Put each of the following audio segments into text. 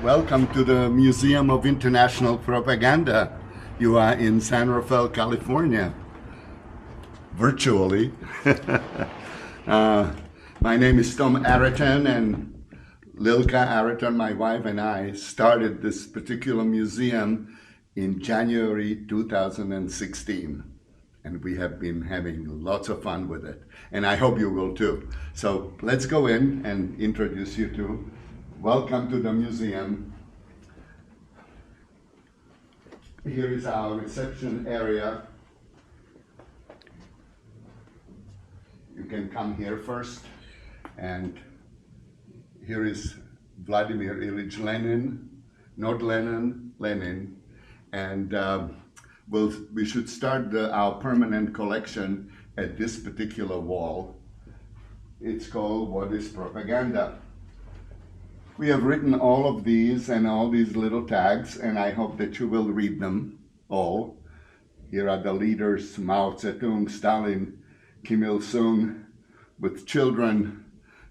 Welcome to the Museum of International Propaganda. You are in San Rafael, California, virtually. My name is Tom Araton, and Lilka Araton, my wife, and I started this particular museum in January 2016. And we have been having lots of fun with it. And I hope you will too. So let's go in and introduce you to. Welcome to the museum. Here is our reception area. You can come here first. And here is Vladimir Ilyich Lenin, not Lenin, Lenin. And we should start our permanent collection at this particular wall. It's called What is Propaganda? We have written all of these and all these little tags, and I hope that you will read them all. Here are the leaders, Mao Zedong, Stalin, Kim Il-sung, with children,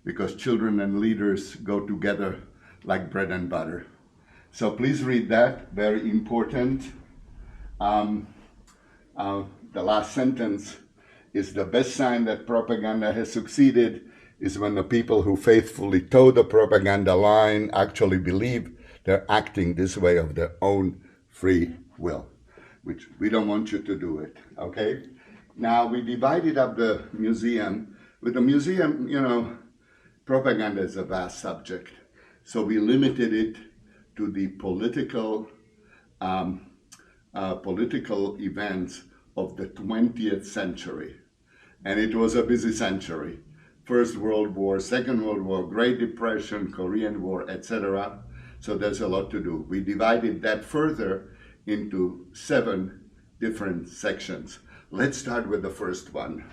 because children and leaders go together like bread and butter. So please read that, very important. The last sentence is the best sign that propaganda has succeeded is when the people who faithfully toe the propaganda line actually believe they're acting this way of their own free will, which we don't want you to do it, okay? Now, we divided up the museum. With the museum, propaganda is a vast subject. So we limited it to the political events of the 20th century. And it was a busy century. First World War, Second World War, Great Depression, Korean War, etc. So there's a lot to do. We divided that further into 7 different sections. Let's start with the first one.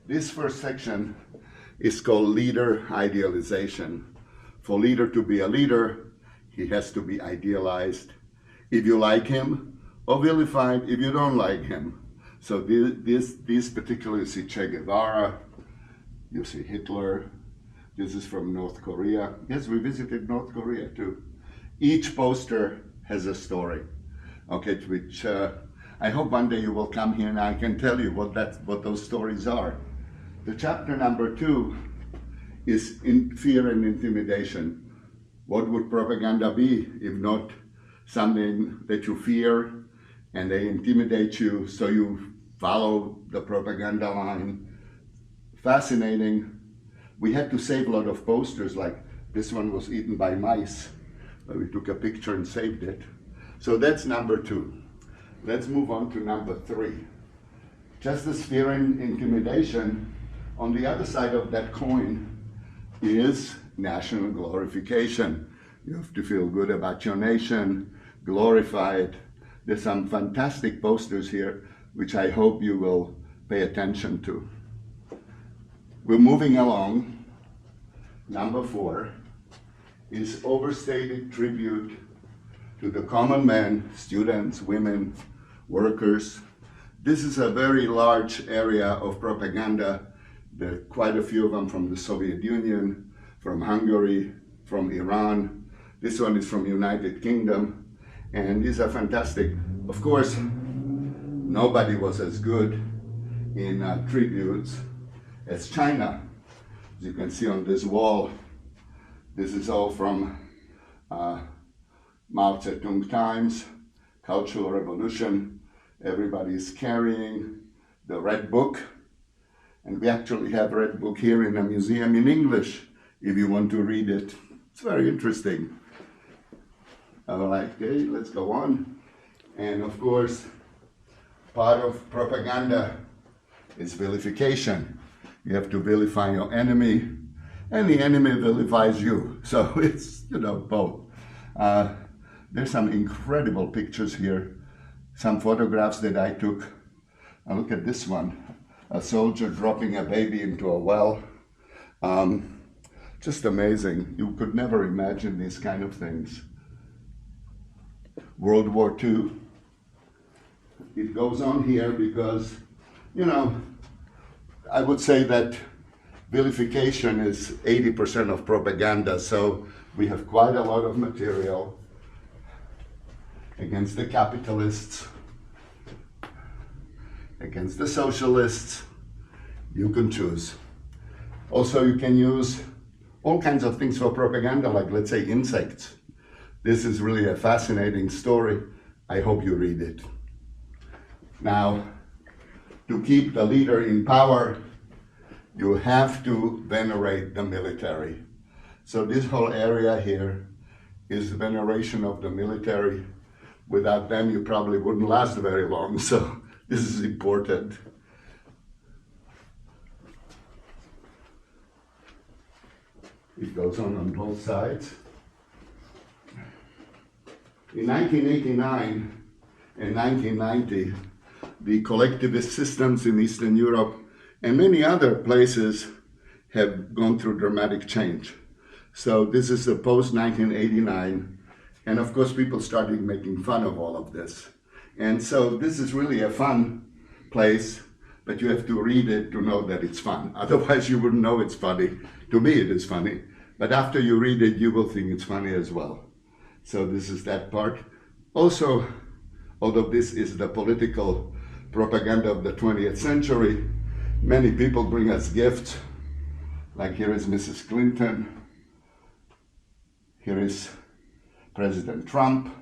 This first section is called Leader Idealization. For a leader to be a leader, he has to be idealized. If you like him, or vilified if you don't like him. So these particularly, you see Che Guevara, you see Hitler. This is from North Korea. Yes, we visited North Korea too. Each poster has a story, okay, which I hope one day you will come here and I can tell you what those stories are. The chapter number 2 is in fear and intimidation. What would propaganda be if not something that you fear and they intimidate you so you follow the propaganda line? Fascinating. We had to save a lot of posters, like this one was eaten by mice. But we took a picture and saved it. So that's number 2. Let's move on to number 3. Just as fear and intimidation, on the other side of that coin is national glorification. You have to feel good about your nation, glorify it. There's some fantastic posters here, which I hope you will pay attention to. We're moving along. Number 4 is overstated tribute to the common man, students, women, workers. This is a very large area of propaganda. There are quite a few of them from the Soviet Union, from Hungary, from Iran. This one is from United Kingdom. And these are fantastic. Of course, nobody was as good in tributes as China. As you can see on this wall, this is all from Mao Zedong times, Cultural Revolution. Everybody's carrying the Red Book. And we actually have Red Book here in a museum in English, if you want to read it. It's very interesting. All right, okay, let's go on. And of course, part of propaganda is vilification. You have to vilify your enemy, and the enemy vilifies you. So it's, both. There's some incredible pictures here, some photographs that I took. Now look at this one, a soldier dropping a baby into a well. Just amazing. You could never imagine these kind of things. World War II. It goes on here because, I would say that vilification is 80% of propaganda, so we have quite a lot of material against the capitalists, against the socialists. You can choose. Also, you can use all kinds of things for propaganda, like, let's say, insects. This is really a fascinating story. I hope you read it. Now, to keep the leader in power, you have to venerate the military. So this whole area here is veneration of the military. Without them, you probably wouldn't last very long. So this is important. It goes on both sides. In 1989 and 1990, the collectivist systems in Eastern Europe and many other places have gone through dramatic change. So this is the post-1989, and of course people started making fun of all of this. And so this is really a fun place, but you have to read it to know that it's fun. Otherwise you wouldn't know it's funny. To me it is funny, but after you read it you will think it's funny as well. So this is that part. Also, although this is the political propaganda of the 20th century, many people bring us gifts. Like here is Mrs. Clinton. Here is President Trump.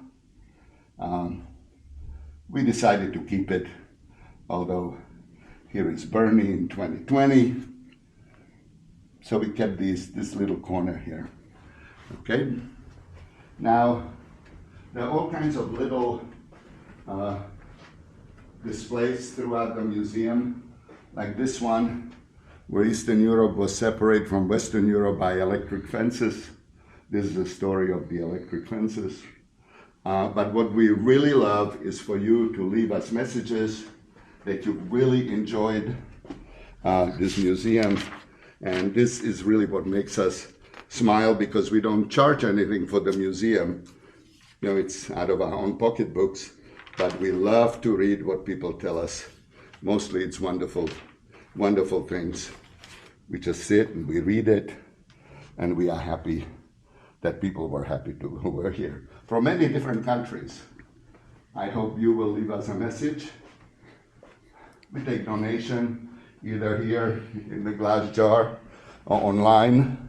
We decided to keep it, although here is Bernie in 2020. So we kept this little corner here. Okay? Now, there are all kinds of little displays throughout the museum, like this one, where Eastern Europe was separated from Western Europe by electric fences. This is the story of the electric fences. But what we really love is for you to leave us messages that you really enjoyed this museum. And this is really what makes us smile, because we don't charge anything for the museum. You know, it's out of our own pocketbooks, but we love to read what people tell us. Mostly it's wonderful, wonderful things. We just sit and we read it, and we are happy that people were happy who were here from many different countries. I hope you will leave us a message. We take donation either here in the glass jar or online.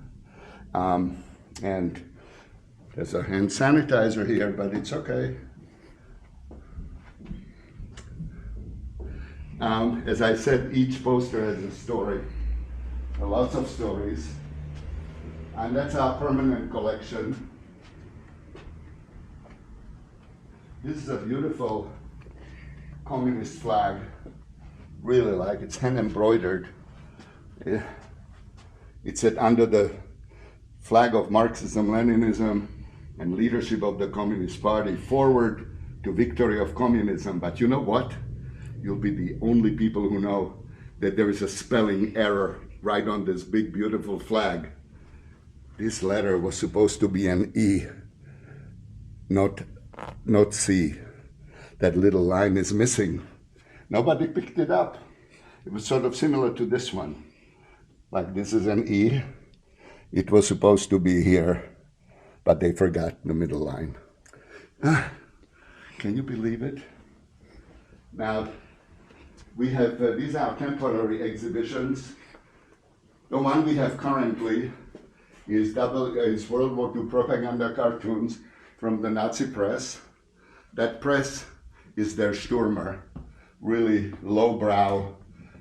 And there's a hand sanitizer here, but it's okay. As I said, each poster has a story. There are lots of stories. And that's our permanent collection. This is a beautiful communist flag. Really like, it's hand embroidered. It's set under the flag of Marxism, Leninism, and leadership of the Communist Party, forward to victory of communism. But you know what? You'll be the only people who know that there is a spelling error right on this big, beautiful flag. This letter was supposed to be an E, not C. That little line is missing. Nobody picked it up. It was sort of similar to this one. Like this is an E. It was supposed to be here, but they forgot the middle line. Can you believe it? Now, we have, these are temporary exhibitions. The one we have currently is World War II propaganda cartoons from the Nazi press. That press is their Stürmer, really lowbrow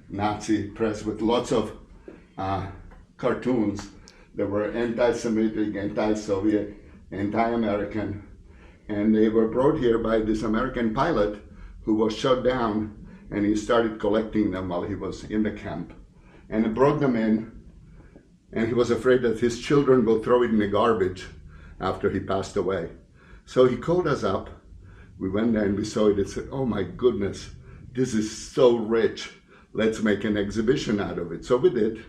Nazi press with lots of cartoons that were anti-Semitic, anti-Soviet, anti-American. And they were brought here by this American pilot who was shot down, and he started collecting them while he was in the camp. And he brought them in, and he was afraid that his children will throw it in the garbage after he passed away. So he called us up. We went there and we saw it and said, oh my goodness, this is so rich. Let's make an exhibition out of it. So we did.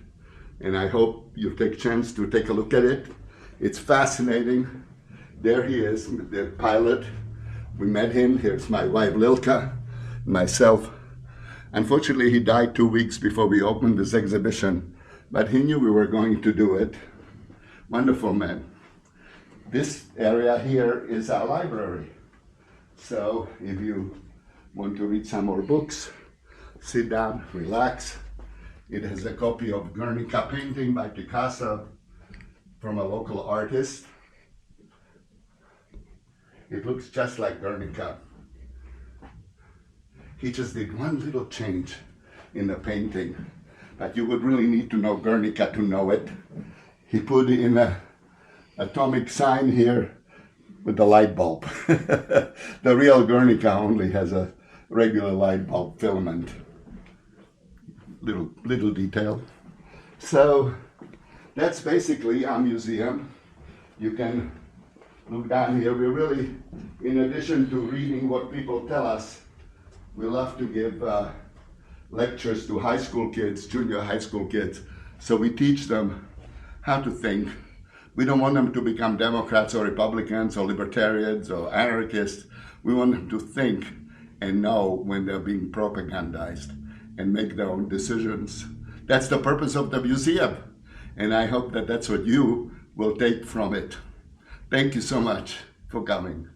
And I hope you take a chance to take a look at it. It's fascinating. There he is, the pilot. We met him. Here's my wife Lilka, myself. Unfortunately, he died 2 weeks before we opened this exhibition, but he knew we were going to do it. Wonderful man. This area here is our library. So if you want to read some more books, sit down, relax. It has a copy of Guernica painting by Picasso from a local artist. It looks just like Guernica. He just did one little change in the painting, but you would really need to know Guernica to know it. He put in an atomic sign here with the light bulb. The real Guernica only has a regular light bulb filament. Little detail. So that's basically our museum. You can look down here. We're really, in addition to reading what people tell us, we love to give lectures to high school kids, junior high school kids. So we teach them how to think. We don't want them to become Democrats or Republicans or libertarians or anarchists. We want them to think and know when they're being propagandized and make their own decisions. That's the purpose of the museum. And I hope that that's what you will take from it. Thank you so much for coming.